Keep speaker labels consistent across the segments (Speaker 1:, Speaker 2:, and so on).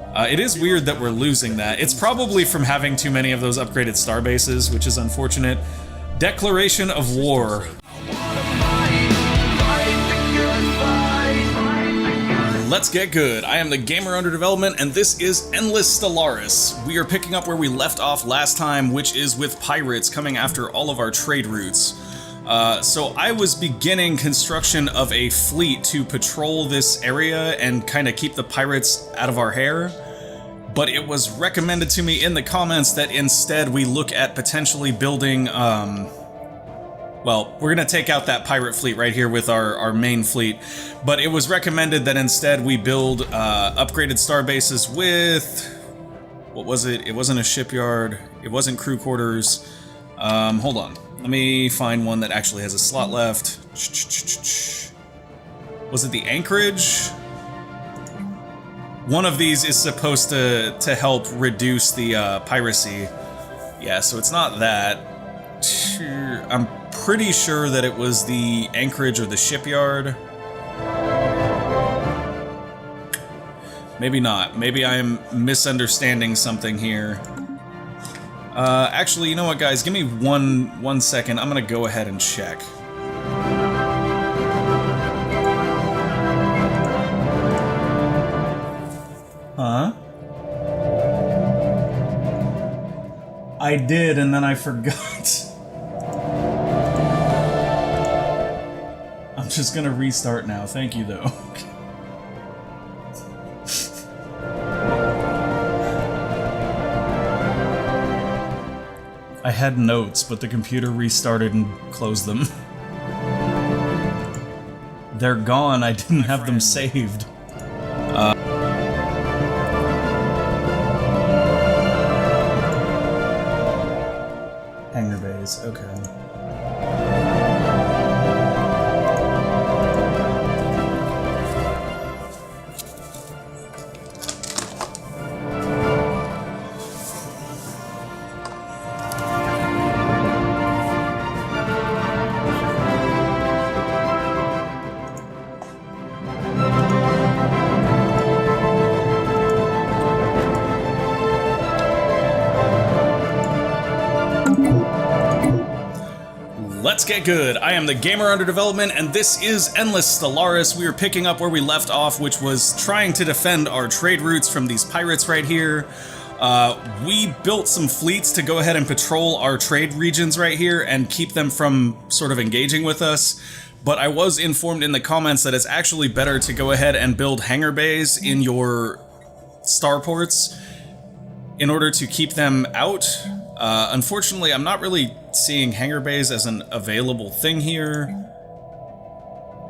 Speaker 1: It is weird that we're losing that. It's probably from having too many of those upgraded star bases, which is unfortunate. Declaration of war. Let's get good. I am the gamer under development, and this is Endless Stellaris. We are picking up where we left off last time, which is with pirates coming after all of our trade routes. So I was beginning construction of a fleet to patrol this area and kind of keep the pirates out of our hair, but it was recommended to me in the comments that instead we look at potentially building, well, we're gonna take out that pirate fleet right here with our main fleet, but it was recommended that instead we build upgraded star bases with, what was it? It wasn't a shipyard, it wasn't crew quarters. Hold on. Let me find one that actually has a slot left. Was it the anchorage? One of these is supposed to help reduce the piracy. Yeah, so it's not that. I'm pretty sure that it was the anchorage or the shipyard. Maybe not. Maybe I'm misunderstanding something here. Actually, you know what, guys? Give me one second. I'm gonna go ahead and check. Huh? I did, and then I forgot. I'm just gonna restart now. Thank you, though. I had notes, but the computer restarted and closed them. They're gone, I didn't have them saved. Hangar bays, okay. Let's get good. I am the gamer under development, and this is Endless Stellaris. We are picking up where we left off, which was trying to defend our trade routes from these pirates right here. We built some fleets to go ahead and patrol our trade regions right here and keep them from sort of engaging with us. But I was informed in the comments that it's actually better to go ahead and build hangar bays in your starports in order to keep them out. Unfortunately, I'm not really seeing hangar bays as an available thing here.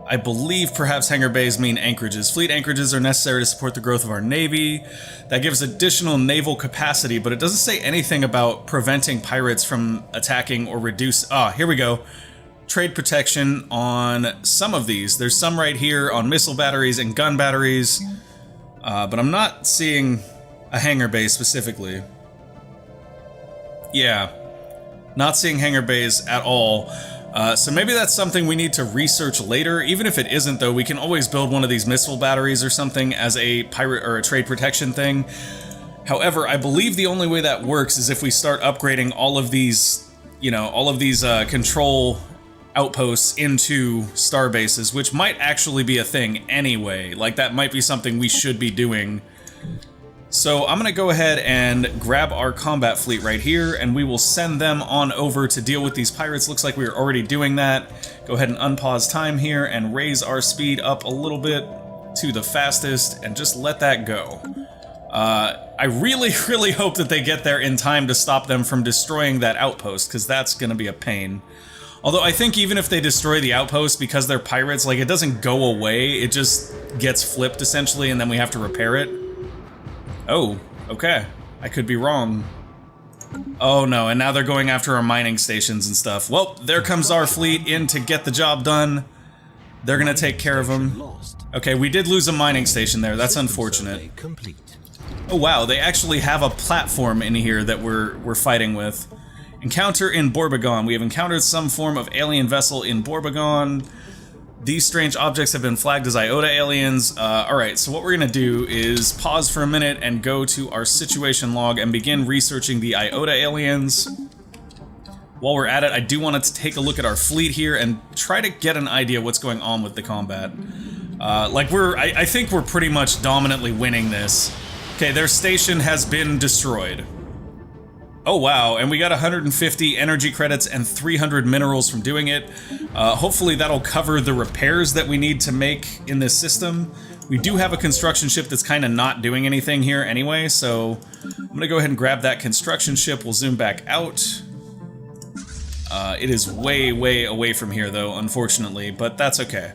Speaker 1: I believe perhaps hangar bays mean anchorages. Fleet anchorages are necessary to support the growth of our navy. That gives additional naval capacity, but it doesn't say anything about preventing pirates from attacking or reduce... Ah, here we go. Trade protection on some of these. There's some right here on missile batteries and gun batteries, but I'm not seeing a hangar bay specifically. Yeah, not seeing hangar bays at all. So maybe that's something we need to research later. Even if it isn't, though, we can always build one of these missile batteries or something as a pirate or a trade protection thing. However, I believe the only way that works is if we start upgrading all of these, you know, control outposts into star bases, which might actually be a thing anyway. Like, that might be something we should be doing. So I'm going to go ahead and grab our combat fleet right here, and we will send them on over to deal with these pirates. Looks like we are already doing that. Go ahead and unpause time here and raise our speed up a little bit to the fastest and just let that go. I really, really hope that they get there in time to stop them from destroying that outpost, because that's going to be a pain. Although I think even if they destroy the outpost, because they're pirates, like, it doesn't go away, it just gets flipped essentially, and then we have to repair it. Oh, okay. I could be wrong. Oh no, and now they're going after our mining stations and stuff. Well, there comes our fleet in to get the job done. They're gonna take care of them. Okay, we did lose a mining station there. That's unfortunate. Oh wow, they actually have a platform in here that we're fighting with. Encounter in Borbagon. We have encountered some form of alien vessel in Borbagon. These strange objects have been flagged as Iota aliens. Alright, so what we're gonna do is pause for a minute and go to our situation log and begin researching the Iota aliens. While we're at it, I do want to take a look at our fleet here and try to get an idea what's going on with the combat. I think we're pretty much dominantly winning this. Okay, their station has been destroyed. Oh wow, and we got 150 energy credits and 300 minerals from doing it. Hopefully that'll cover the repairs that we need to make in this system. We do have a construction ship that's kind of not doing anything here anyway, so I'm gonna go ahead and grab that construction ship. We'll zoom back out. It is way, way away from here though, unfortunately, but that's okay.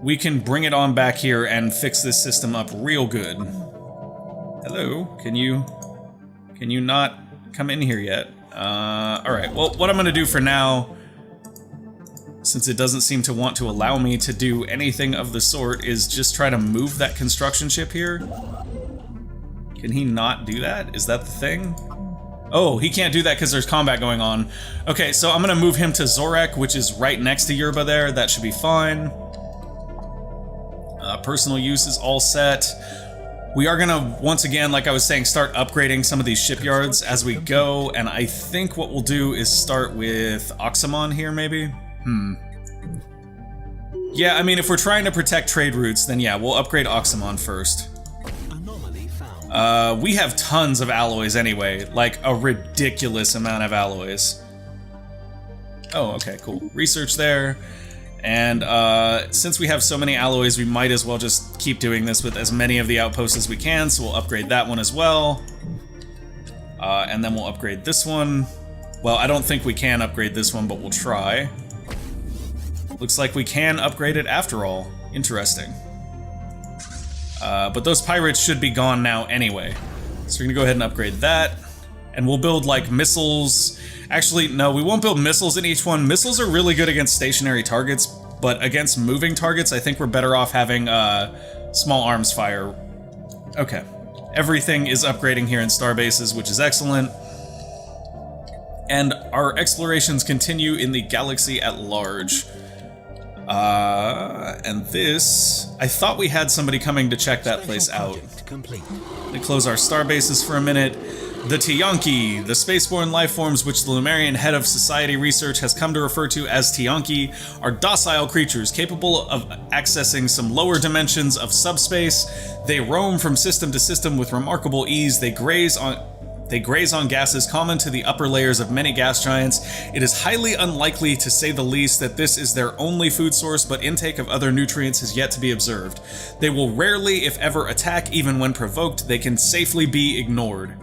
Speaker 1: We can bring it on back here and fix this system up real good. Hello, can you not come in here yet? Alright, well, what I'm gonna do for now, since it doesn't seem to want to allow me to do anything of the sort, is just try to move that construction ship here. Can he not do that? Is that the thing? Oh, he can't do that because there's combat going on. Okay, so I'm gonna move him to Zorek, which is right next to Yerba there. That should be fine. Personal use is all set. We are gonna, once again, like I was saying, start upgrading some of these shipyards as we go, and I think what we'll do is start with Oxamon here, maybe? Yeah, I mean, if we're trying to protect trade routes, then yeah, we'll upgrade Oxamon first. We have tons of alloys anyway, like a ridiculous amount of alloys. Oh, okay, cool. Research there. And since we have so many alloys, we might as well just keep doing this with as many of the outposts as we can, so we'll upgrade that one as well. And then we'll upgrade this one. Well, I don't think we can upgrade this one, but we'll try. Looks like we can upgrade it after all. Interesting. But those pirates should be gone now anyway. So we're gonna go ahead and upgrade that. And we'll build like missiles. Actually, no, we won't build missiles in each one. Missiles are really good against stationary targets, but against moving targets, I think we're better off having small arms fire. Okay. Everything is upgrading here in Starbases, which is excellent. And our explorations continue in the galaxy at large. And this... I thought we had somebody coming to check that place out. Let me close our starbases for a minute. The Tiyanki, the spaceborne lifeforms which the Lumerian head of society research has come to refer to as Tiyanki, are docile creatures capable of accessing some lower dimensions of subspace. They roam from system to system with remarkable ease. They graze on gases common to the upper layers of many gas giants. It is highly unlikely, to say the least, that this is their only food source, but intake of other nutrients has yet to be observed. They will rarely, if ever, attack. Even when provoked, they can safely be ignored.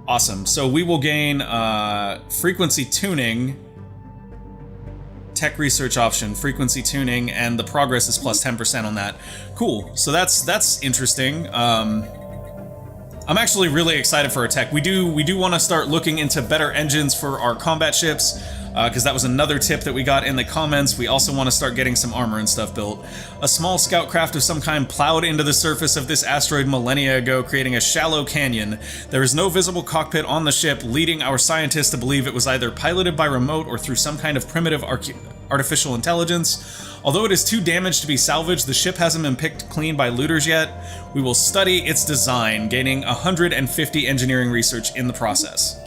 Speaker 1: Awesome. So we will gain frequency tuning, tech research option, frequency tuning, and the progress is plus 10% on that. Cool. So that's interesting. I'm actually really excited for our tech. We do want to start looking into better engines for our combat ships, because that was another tip that we got in the comments. We also want to start getting some armor and stuff built. A small scout craft of some kind plowed into the surface of this asteroid millennia ago, creating a shallow canyon. There is no visible cockpit on the ship, leading our scientists to believe it was either piloted by remote or through some kind of primitive artificial intelligence. Although it is too damaged to be salvaged, the ship hasn't been picked clean by looters yet. We will study its design, gaining 150 engineering research in the process.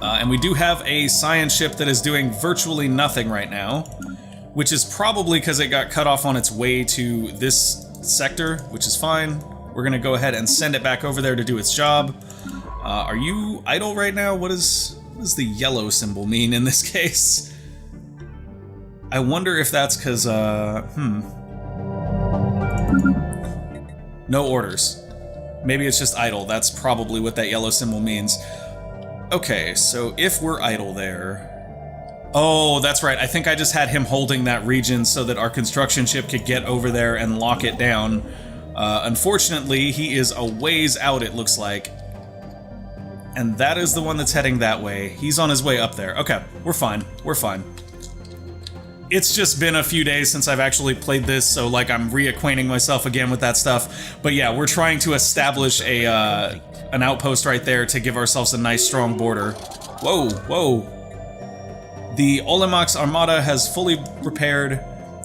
Speaker 1: And we do have a science ship that is doing virtually nothing right now, which is probably because it got cut off on its way to this sector, which is fine. We're gonna go ahead and send it back over there to do its job. Are you idle right now? What does the yellow symbol mean in this case? I wonder if that's because, no orders. Maybe it's just idle. That's probably what that yellow symbol means. Okay, so if we're idle there... Oh, that's right. I think I just had him holding that region so that our construction ship could get over there and lock it down. Unfortunately, he is a ways out, it looks like. And that is the one that's heading that way. He's on his way up there. Okay, we're fine. We're fine. It's just been a few days since I've actually played this, so like I'm reacquainting myself again with that stuff. But yeah, we're trying to establish a an outpost right there to give ourselves a nice strong border. Whoa, whoa. The Olemax Armada has fully repaired.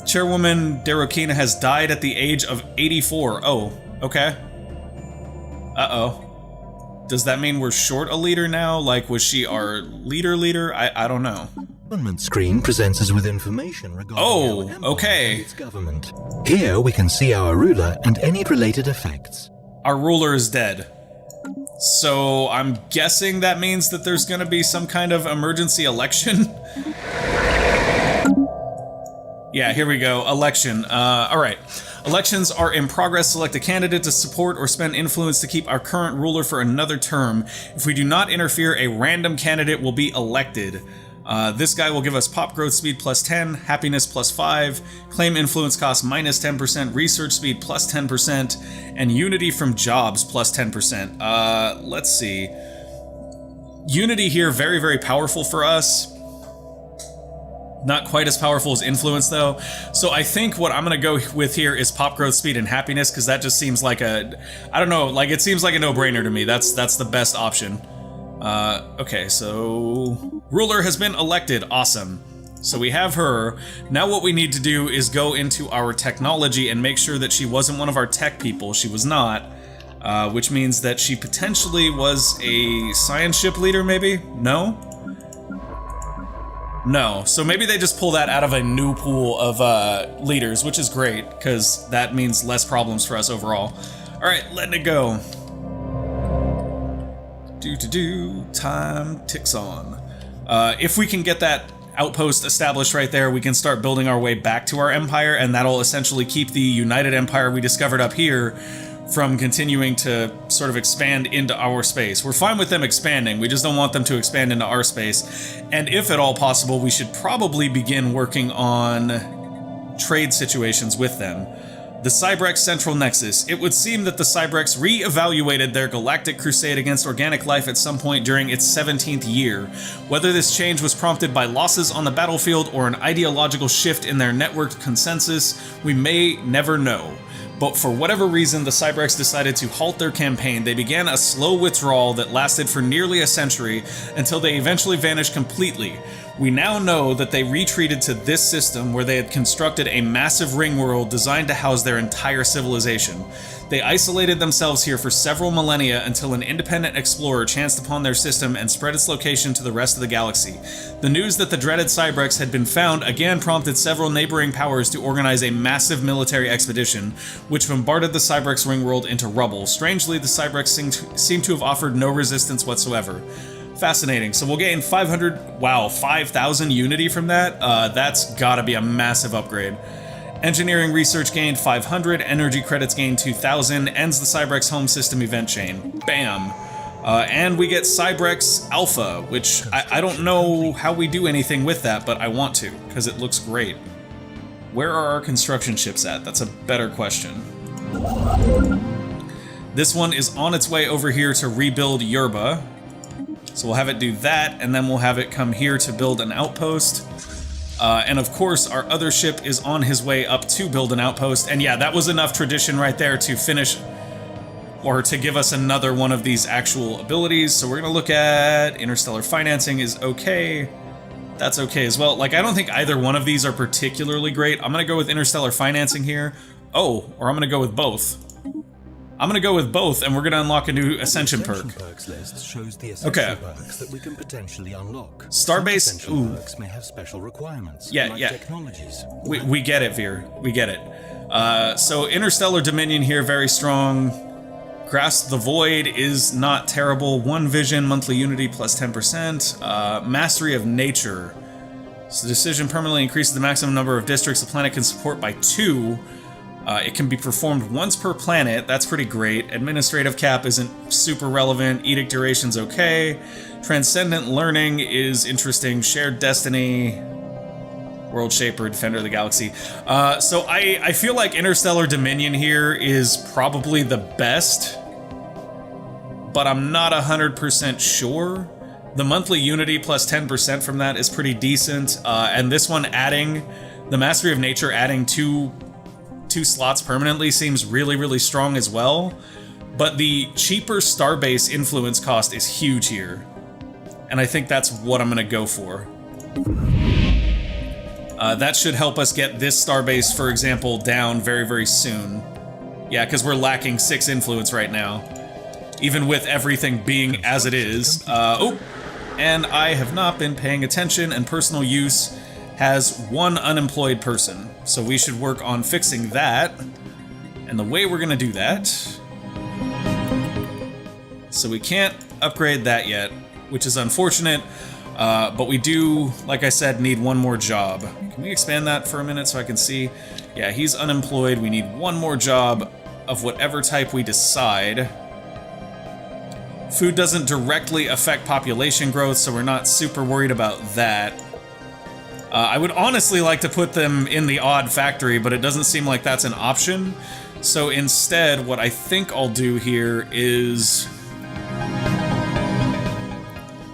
Speaker 1: Chairwoman Derokina has died at the age of 84. Oh, okay. Uh-oh. Does that mean we're short a leader now? Like, was she our leader? I don't know.
Speaker 2: Government screen presents us with information regarding our empire
Speaker 1: okay.
Speaker 2: and its government. Here we can see our ruler and any related effects.
Speaker 1: Our ruler is dead. So I'm guessing that means that there's gonna be some kind of emergency election. Yeah, here we go. Election. Alright. Elections are in progress. Select a candidate to support or spend influence to keep our current ruler for another term. If we do not interfere, a random candidate will be elected. This guy will give us pop growth speed plus 10, happiness plus 5, claim influence cost minus 10%, research speed plus 10%, and unity from jobs plus 10%. Let's see. Unity here, very, very powerful for us. Not quite as powerful as influence though. So I think what I'm gonna go with here is pop growth speed and happiness, because that just seems like a, I don't know, like it seems like a no-brainer to me. That's the best option. Okay, so ruler has been elected. Awesome. So we have her. Now what we need to do is go into our technology and make sure that she wasn't one of our tech people. She was not, which means that she potentially was a science ship leader, maybe? No? No, so maybe they just pull that out of a new pool of leaders, which is great, because that means less problems for us overall. Alright, letting it go. Time ticks on. If we can get that outpost established right there, we can start building our way back to our empire, and that'll essentially keep the United Empire we discovered up here from continuing to sort of expand into our space. We're fine with them expanding, we just don't want them to expand into our space. And if at all possible, we should probably begin working on trade situations with them. The Cybrex Central Nexus. It would seem that the Cybrex re-evaluated their galactic crusade against organic life at some point during its 17th year. Whether this change was prompted by losses on the battlefield or an ideological shift in their networked consensus, we may never know. But for whatever reason, the Cybrex decided to halt their campaign. They began a slow withdrawal that lasted for nearly a century until they eventually vanished completely. We now know that they retreated to this system where they had constructed a massive ring world designed to house their entire civilization. They isolated themselves here for several millennia until an independent explorer chanced upon their system and spread its location to the rest of the galaxy. The news that the dreaded Cybrex had been found again prompted several neighboring powers to organize a massive military expedition, which bombarded the Cybrex ring world into rubble. Strangely, the Cybrex seemed to have offered no resistance whatsoever. Fascinating. So we'll gain 5,000 unity from that. That's gotta be a massive upgrade. Engineering research gained 500, energy credits gained 2,000, ends the Cybrex home system event chain. Bam. And we get Cybrex Alpha, which I don't know how we do anything with that, but I want to, because it looks great. Where are our construction ships at? That's a better question. This one is on its way over here to rebuild Europa. So we'll have it do that, and then we'll have it come here to build an outpost. And of course, our other ship is on his way up to build an outpost. And yeah, that was enough tradition right there to finish, or to give us another one of these actual abilities. So we're gonna look at interstellar financing is okay. That's okay as well. Like, I don't think either one of these are particularly great. I'm gonna go with interstellar financing here. Oh, or I'm gonna go with both. I'm gonna go with both, and we're gonna unlock a new Ascension perk.
Speaker 2: Perks list shows the essential perks that we can potentially unlock.
Speaker 1: Starbase.
Speaker 2: Some perks may have special requirements.
Speaker 1: Yeah.
Speaker 2: Technologies.
Speaker 1: We get it, Veer. We get it. So Interstellar Dominion here, very strong. Grasp the Void is not terrible. One Vision, monthly unity plus 10%. Mastery of Nature. So the decision permanently increases the maximum number of districts a planet can support by 2. It can be performed once per planet. That's pretty great. Administrative cap isn't super relevant. Edict duration's okay. Transcendent learning is interesting. Shared destiny. World Shaper, Defender of the Galaxy. So I feel like Interstellar Dominion here is probably the best, but I'm not 100% sure. The monthly unity plus 10% from that is pretty decent. And this one adding, the Mastery of Nature adding two slots permanently seems really, really strong as well. But the cheaper Starbase influence cost is huge here. And I think that's what I'm gonna go for. That should help us get this starbase, for example, down very, very soon. Yeah, because we're lacking 6 influence right now, even with everything being as it is. Oh, and I have not been paying attention, and personal use has 1 unemployed person. So we should work on fixing that. And the way we're gonna do that... So we can't upgrade that yet, which is unfortunate. But we do, like I said, need 1 more job. Can we expand that for a minute so I can see? Yeah, he's unemployed. We need 1 more job of whatever type we decide. Food doesn't directly affect population growth, so we're not super worried about that. I would honestly like to put them in the odd factory, but it doesn't seem like that's an option. So instead, what I think I'll do here is...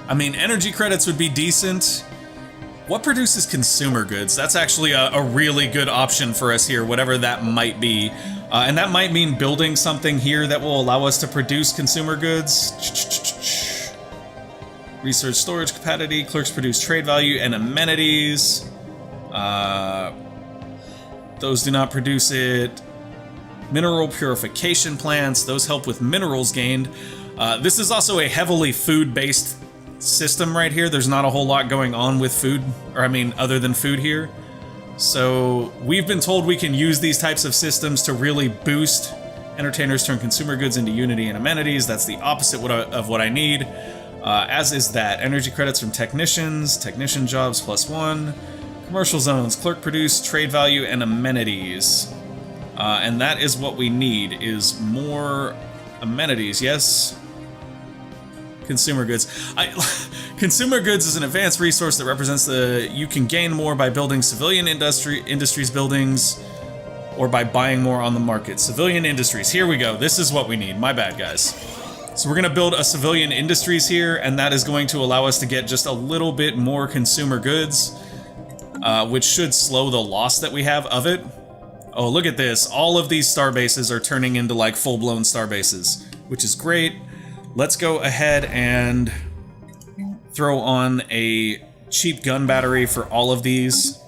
Speaker 1: I mean, energy credits would be decent. What produces consumer goods? That's actually a really good option for us here, whatever that might be. And that might mean building something here that will allow us to produce consumer goods. Research storage capacity, clerks produce trade value and amenities. Those do not produce it. Mineral purification plants, those help with minerals gained. This is also a heavily food-based system right here. There's not a whole lot going on with food, or I mean, other than food here. So we've been told we can use these types of systems to really boost. Entertainers turn consumer goods into unity and amenities. That's the opposite of what I need. As is that. Energy credits from technicians, technician jobs +1. Commercial zones, clerk produce, trade value, and amenities. And that is what we need, is more amenities, yes? Consumer goods. Consumer goods is an advanced resource that represents you can gain more by building civilian industries buildings or by buying more on the market. Civilian industries, here we go. This is what we need. My bad, guys. So we're gonna build a civilian industries here, and that is going to allow us to get just a little bit more consumer goods, which should slow the loss that we have of it. Oh, look at this. All of these star bases are turning into like full-blown star bases, which is great. Let's go ahead and throw on a cheap gun battery for all of these.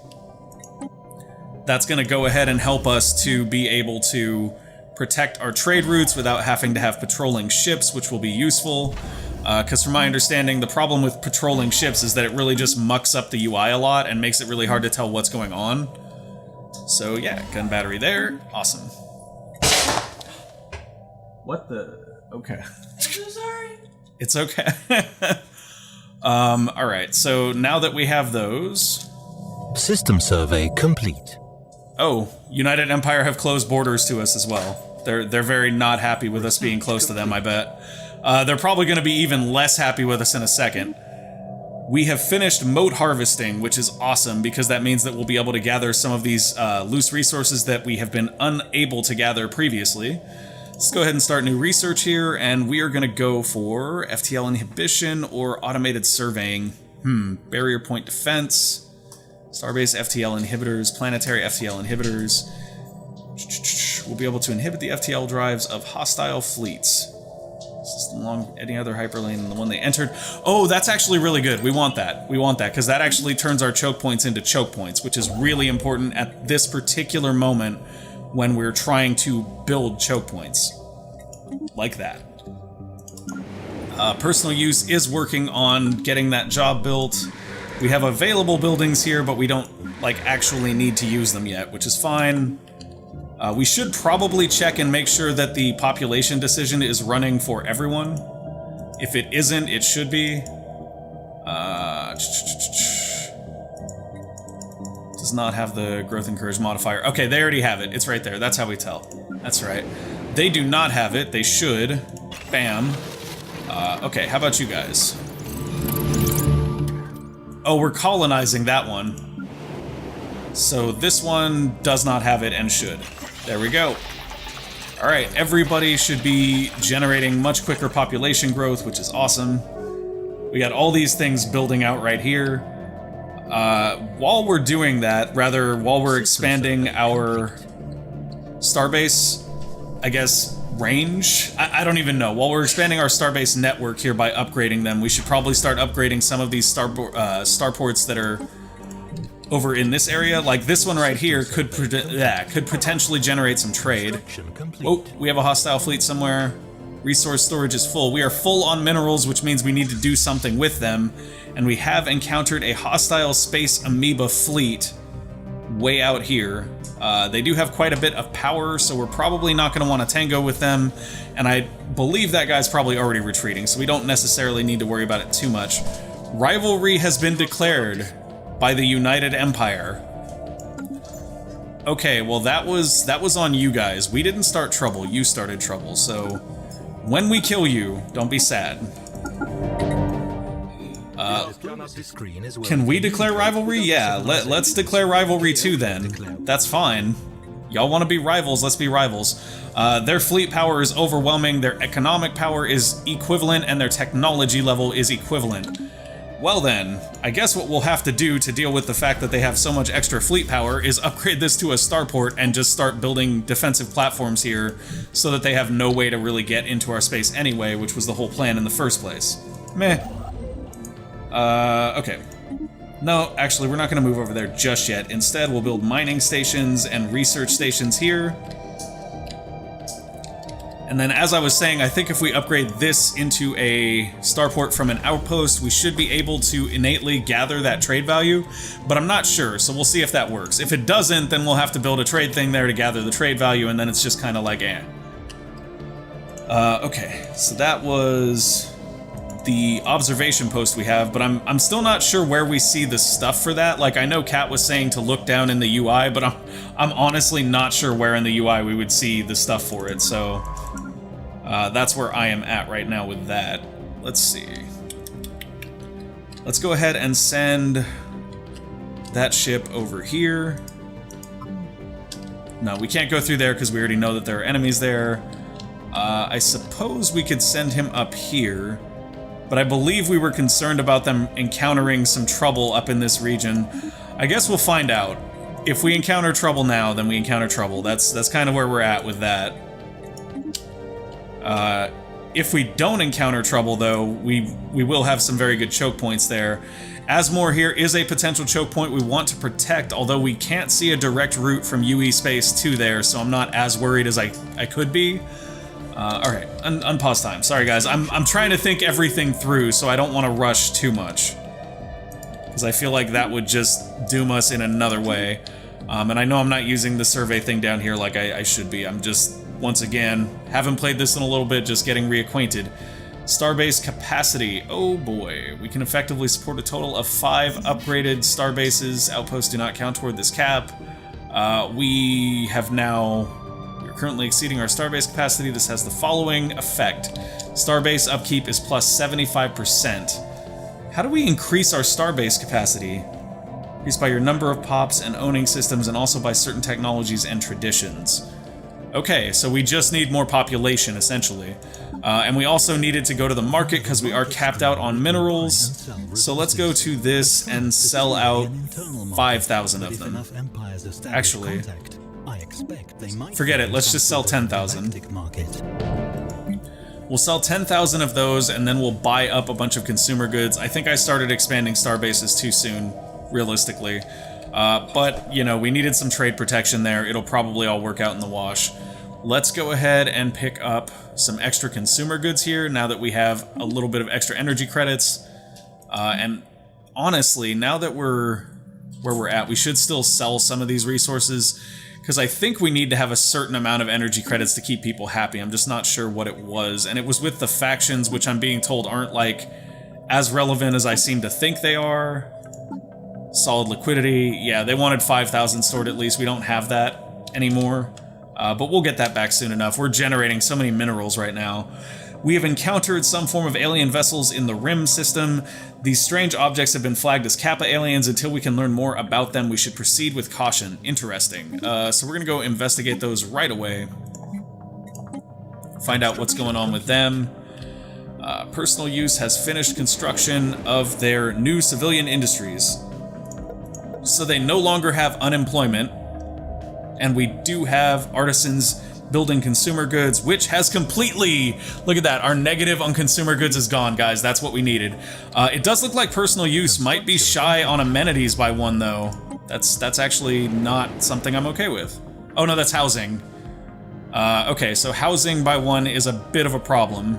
Speaker 1: That's going to go ahead and help us to be able to protect our trade routes without having to have patrolling ships, which will be useful. Because from my understanding, the problem with patrolling ships is that it really just mucks up the UI a lot and makes it really hard to tell what's going on. So yeah, gun battery there. Awesome. What the... Okay.
Speaker 3: I'm so sorry.
Speaker 1: It's okay. Alright, so now that we have those...
Speaker 2: System survey complete.
Speaker 1: Oh, United Empire have closed borders to us as well. They're very not happy with us being close to them, I bet. They're probably going to be even less happy with us in a second. We have finished moat harvesting, which is awesome, because that means that we'll be able to gather some of these loose resources that we have been unable to gather previously. Let's go ahead and start new research here, and we are going to go for FTL inhibition or automated surveying. Barrier point defense, starbase FTL inhibitors, planetary FTL inhibitors. We'll be able to inhibit the FTL drives of hostile fleets. This is along any other hyperlane than the one they entered. Oh, that's actually really good. We want that. We want that, because that actually turns our choke points into choke points, which is really important at this particular moment when we're trying to build choke points. Like that. Personal use is working on getting that job built. We have available buildings here, but we don't, like, actually need to use them yet, which is fine. We should probably check and make sure that the population decision is running for everyone. If it isn't, it should be. Does not have the growth encouraged modifier. Okay, they already have it. It's right there. That's how we tell. That's right. They do not have it. They should. Bam. Okay, how about you guys? Oh, we're colonizing that one. So this one does not have it and should. There we go. Alright, everybody should be generating much quicker population growth, which is awesome. We got all these things building out right here. While we're doing that, rather, while we're expanding our starbase, I guess, range? I don't even know. While we're expanding our starbase network here by upgrading them, we should probably start upgrading some of these starports that are over in this area. Like this one right here could potentially generate some trade. Oh, we have a hostile fleet somewhere. Resource storage is full. We are full on minerals, which means we need to do something with them. And we have encountered a hostile space amoeba fleet way out here. They do have quite a bit of power, so we're probably not going to want to tango with them. And I believe that guy's probably already retreating, so we don't necessarily need to worry about it too much. Rivalry has been declared by the United Empire. Okay, well that was on you guys. We didn't start trouble, you started trouble, so when we kill you, don't be sad. Can we declare rivalry? Yeah, let's declare rivalry too then. That's fine. Y'all want to be rivals, let's be rivals. Their fleet power is overwhelming, their economic power is equivalent, and their technology level is equivalent. Well then, I guess what we'll have to do to deal with the fact that they have so much extra fleet power is upgrade this to a starport and just start building defensive platforms here so that they have no way to really get into our space anyway, which was the whole plan in the first place. Meh. Okay. No, actually, we're not going to move over there just yet. Instead, we'll build mining stations and research stations here. And then, as I was saying, I think if we upgrade this into a starport from an outpost, we should be able to innately gather that trade value, but I'm not sure, so we'll see if that works. If it doesn't, then we'll have to build a trade thing there to gather the trade value, and then it's just kind of like, eh. Okay, so that was the observation post we have, but I'm still not sure where we see the stuff for that. Like, I know Kat was saying to look down in the UI, but I'm honestly not sure where in the UI we would see the stuff for it, so that's where I am at right now with that. Let's see. Let's go ahead and send that ship over here. No, we can't go through there because we already know that there are enemies there. I suppose we could send him up here, but I believe we were concerned about them encountering some trouble up in this region. I guess we'll find out. If we encounter trouble now, then we encounter trouble. That's kind of where we're at with that. If we don't encounter trouble, though, we will have some very good choke points there. Asmore here is a potential choke point we want to protect, although we can't see a direct route from UE space to there, so I'm not as worried as I could be. Alright, unpause time. Sorry guys, I'm trying to think everything through, so I don't want to rush too much. Because I feel like that would just doom us in another way. And I know I'm not using the survey thing down here like I should be. I'm just, once again, haven't played this in a little bit, just getting reacquainted. Starbase capacity. Oh boy. We can effectively support a total of 5 upgraded starbases. Outposts do not count toward this cap. We have now... We're currently exceeding our starbase capacity. This has the following effect. Starbase upkeep is plus 75%. How do we increase our starbase capacity? Increased by your number of pops and owning systems, and also by certain technologies and traditions. Okay, so we just need more population, essentially. And we also needed to go to the market because we are capped out on minerals. So let's go to this and sell out 5,000 of them. Actually, forget it, let's just sell 10,000. We'll sell 10,000 of those, and then we'll buy up a bunch of consumer goods. I think I started expanding starbases too soon, realistically. But, you know, we needed some trade protection there. It'll probably all work out in the wash. Let's go ahead and pick up some extra consumer goods here, now that we have a little bit of extra energy credits. And honestly, now that we're where we're at, we should still sell some of these resources, because I think we need to have a certain amount of energy credits to keep people happy. I'm just not sure what it was. And it was with the factions, which I'm being told aren't, like, as relevant as I seem to think they are. Solid liquidity. Yeah, they wanted 5,000 stored at least. We don't have that anymore. But we'll get that back soon enough. We're generating so many minerals right now. We have encountered some form of alien vessels in the Rim system. These strange objects have been flagged as Kappa aliens. Until we can learn more about them, we should proceed with caution. Interesting. So we're gonna go investigate those right away. Find out what's going on with them. Personal use has finished construction of their new civilian industries. So they no longer have unemployment. And we do have artisans building consumer goods, which has completely... Look at that, our negative on consumer goods is gone, guys. That's what we needed. It does look like personal use might be shy on amenities by 1, though. That's actually not something I'm okay with. Oh no, that's housing. Okay, so housing by 1 is a bit of a problem.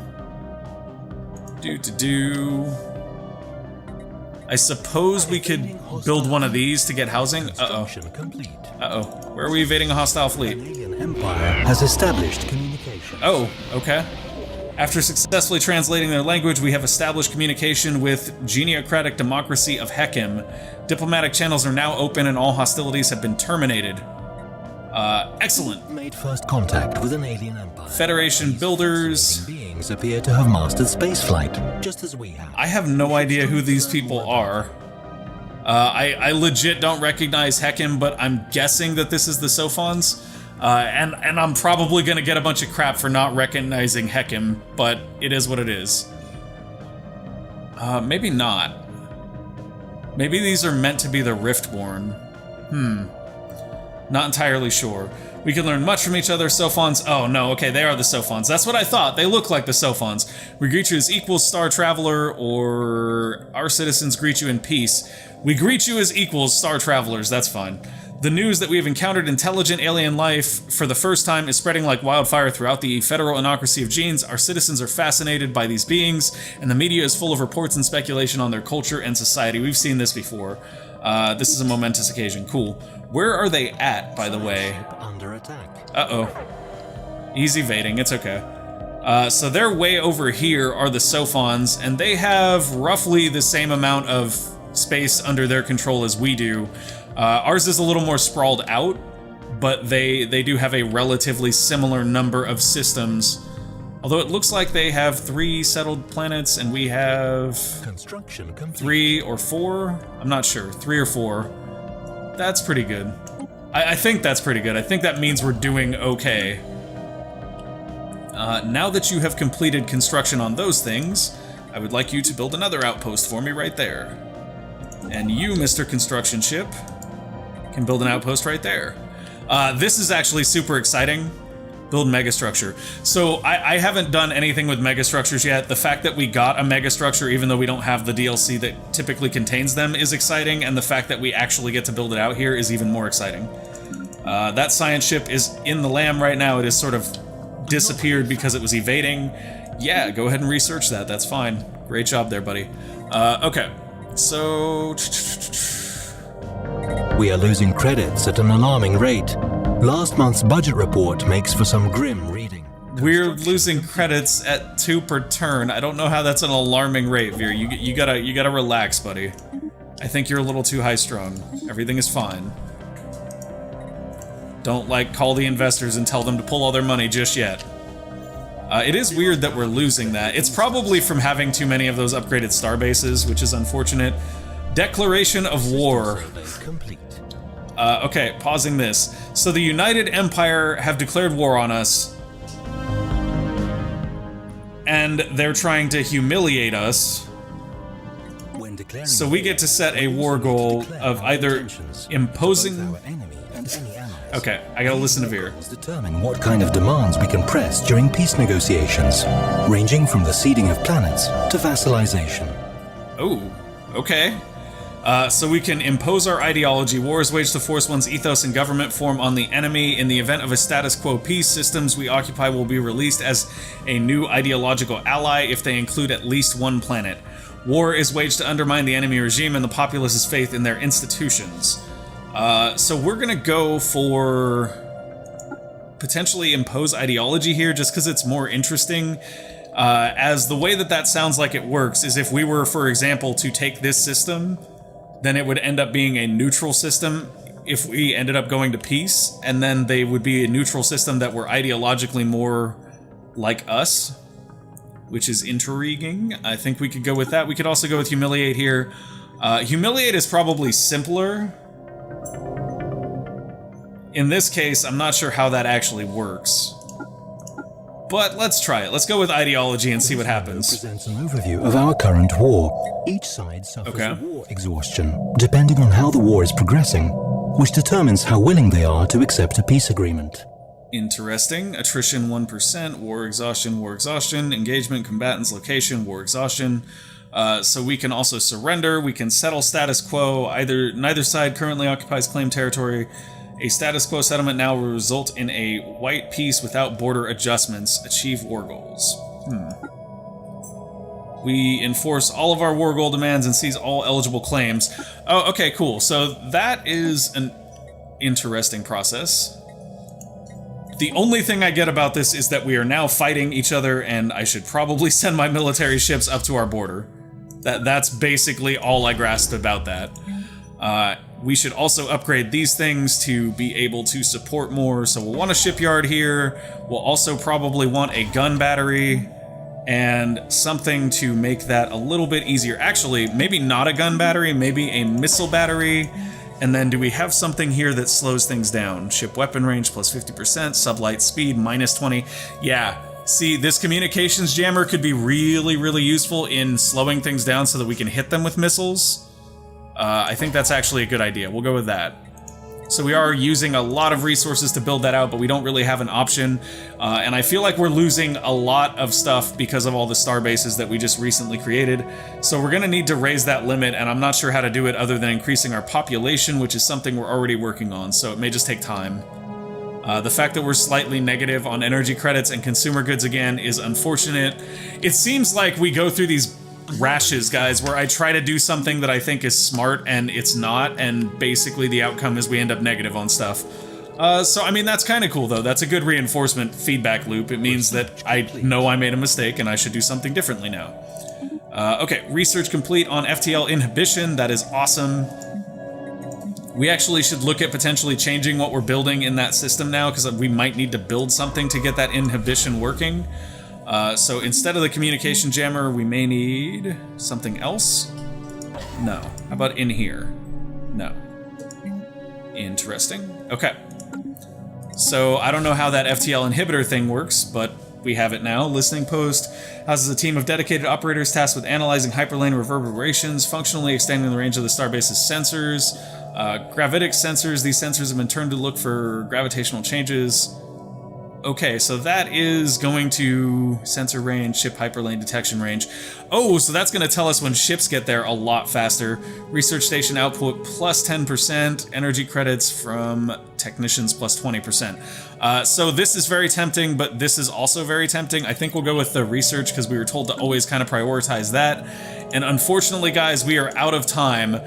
Speaker 1: I suppose we could build one of these to get housing. Uh-oh. Uh-oh. Where are we evading a hostile fleet?
Speaker 2: Empire has established communication.
Speaker 1: Oh, okay. After successfully translating their language, we have established communication with Geniocratic Democracy of Heckim. Diplomatic channels are now open and all hostilities have been terminated. Excellent.
Speaker 2: Made first contact with an alien empire.
Speaker 1: Federation builders.
Speaker 2: Beings appear to have mastered spaceflight, just as we have.
Speaker 1: I have no idea who these people are. I legit don't recognize Heckim, but I'm guessing that this is the Sophons. And I'm probably gonna get a bunch of crap for not recognizing Heckim, but it is what it is. Maybe not. Maybe these are meant to be the Riftborn. Not entirely sure. We can learn much from each other, Sophons. Oh no, okay, they are the Sophons. That's what I thought. They look like the Sophons. We greet you as equals, Star Traveler, or our citizens greet you in peace. We greet you as equals, Star Travelers. That's fine. The news that we have encountered intelligent alien life for the first time is spreading like wildfire throughout the federal inocracy of genes. Our citizens are fascinated by these beings, and the media is full of reports and speculation on their culture and society. We've seen this before. This is a momentous occasion. Cool. Where are they at, by the way?
Speaker 2: Under attack.
Speaker 1: Uh-oh. He's evading. It's okay. So they're way over here are the Sophons, and they have roughly the same amount of space under their control as we do. Ours is a little more sprawled out, but they do have a relatively similar number of systems. Although it looks like they have 3 settled planets, and we have
Speaker 2: Construction complete.
Speaker 1: 3 or 4? I'm not sure. 3 or 4. That's pretty good. I think that's pretty good. I think that means we're doing okay. Now that you have completed construction on those things, I would like you to build another outpost for me right there. And you, Mr. Construction Ship, can build an outpost right there. This is actually super exciting. Build megastructure. So I haven't done anything with megastructures yet. The fact that we got a megastructure, even though we don't have the DLC that typically contains them, is exciting, and the fact that we actually get to build it out here is even more exciting. That science ship is in the LAM right now. It has sort of disappeared because it was evading. Yeah, go ahead and research that. That's fine. Great job there, buddy. Okay, so...
Speaker 2: We are losing credits at an alarming rate. Last month's budget report makes for some grim reading.
Speaker 1: We're losing credits at 2 per turn. I don't know how that's an alarming rate, Veer. You gotta relax, buddy. I think you're a little too high-strung. Everything is fine. Don't, like, call the investors and tell them to pull all their money just yet. It is weird that we're losing that. It's probably from having too many of those upgraded star bases, which is unfortunate. Declaration of war. Okay, pausing this. So the United Empire have declared war on us. And they're trying to humiliate us. So we get to set a war goal of either imposing... Okay, I gotta listen to Veer.
Speaker 2: Determine what kind of demands we can press during peace negotiations, ranging from the ceding of planets to vassalization.
Speaker 1: Oh, okay. So we can impose our ideology. War is waged to force one's ethos and government form on the enemy. In the event of a status quo peace, systems we occupy will be released as a new ideological ally if they include at least 1 planet. War is waged to undermine the enemy regime and the populace's faith in their institutions. So we're gonna go for potentially impose ideology here just because it's more interesting. As the way that sounds like it works is if we were, for example, to take this system, then it would end up being a neutral system if we ended up going to peace, and then they would be a neutral system that were ideologically more like us, which is intriguing. I think we could go with that. We could also go with Humiliate here. Humiliate is probably simpler. In this case, I'm not sure how that actually works. But let's try it. Let's go with ideology and see what happens.
Speaker 2: Presents an overview of our current war. Each side suffers war exhaustion, depending on how the war is progressing, which determines how willing they are to accept a peace agreement.
Speaker 1: Interesting. Attrition 1%, war exhaustion, engagement, combatants, location, war exhaustion. So we can also surrender, we can settle status quo, neither side currently occupies claimed territory. A status quo settlement now will result in a white peace without border adjustments. Achieve war goals. We enforce all of our war goal demands and seize all eligible claims. Oh, okay, cool. So that is an interesting process. The only thing I get about this is that we are now fighting each other, and I should probably send my military ships up to our border. That's basically all I grasped about that. We should also upgrade these things to be able to support more. So we'll want a shipyard here. We'll also probably want a gun battery and something to make that a little bit easier. Actually, maybe not a gun battery, maybe a missile battery. And then do we have something here that slows things down? Ship weapon range plus 50%, sublight speed minus 20. Yeah, see, this communications jammer could be really, really useful in slowing things down so that we can hit them with missiles. I think that's actually a good idea. We'll go with that. So we are using a lot of resources to build that out, but we don't really have an option. And I feel like we're losing a lot of stuff because of all the star bases that we just recently created. So we're gonna need to raise that limit, and I'm not sure how to do it other than increasing our population, which is something we're already working on, so it may just take time. The fact that we're slightly negative on energy credits and consumer goods again is unfortunate. It seems like we go through these rashes, guys, where I try to do something that I think is smart and it's not, and basically the outcome is we end up negative on stuff. So I mean, that's kind of cool though. That's a good reinforcement feedback loop. It means that I know I made a mistake and I should do something differently now. Okay, research complete on FTL inhibition. That is awesome. We actually should look at potentially changing what we're building in that system now, because we might need to build something to get that inhibition working. So instead of the communication jammer, we may need something else? No. How about in here? No. Interesting. Okay. So I don't know how that FTL inhibitor thing works, but we have it now. Listening post houses a team of dedicated operators tasked with analyzing hyperlane reverberations, functionally extending the range of the starbase's sensors. Gravitic sensors. These sensors have been turned to look for gravitational changes. Okay, so that is going to sensor range, ship hyperlane detection range. Oh, so that's going to tell us when ships get there a lot faster. Research station output plus 10%, energy credits from technicians plus 20%. So this is very tempting, but this is also very tempting. I think we'll go with the research because we were told to always kind of prioritize that. And unfortunately, guys, we are out of time.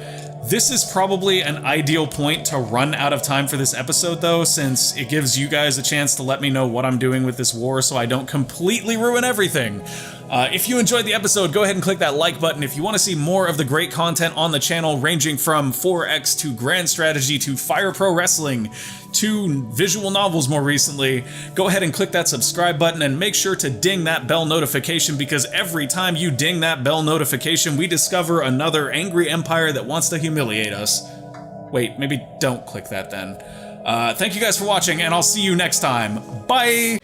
Speaker 1: This is probably an ideal point to run out of time for this episode, though, since it gives you guys a chance to let me know what I'm doing with this war so I don't completely ruin everything. If you enjoyed the episode, go ahead and click that like button. If you want to see more of the great content on the channel, ranging from 4X to Grand Strategy to Fire Pro Wrestling to visual novels more recently, go ahead and click that subscribe button and make sure to ding that bell notification, because every time you ding that bell notification, we discover another angry empire that wants to humiliate us. Wait, maybe don't click that then. Thank you guys for watching, and I'll see you next time. Bye!